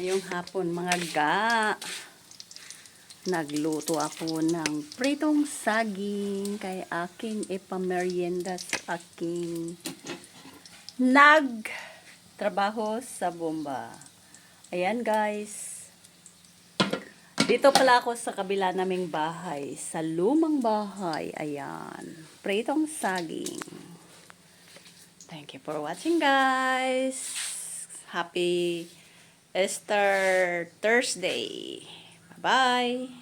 Ngayong hapon mga ga, nagluto ako ng pritong saging kay aking ipamerienda sa aking nagtrabaho sa bomba. Ayan guys, dito pala ako sa kabila naming bahay, sa lumang bahay. Ayan, pritong saging. Thank you for watching guys. Happy Easter Thursday. Bye-bye.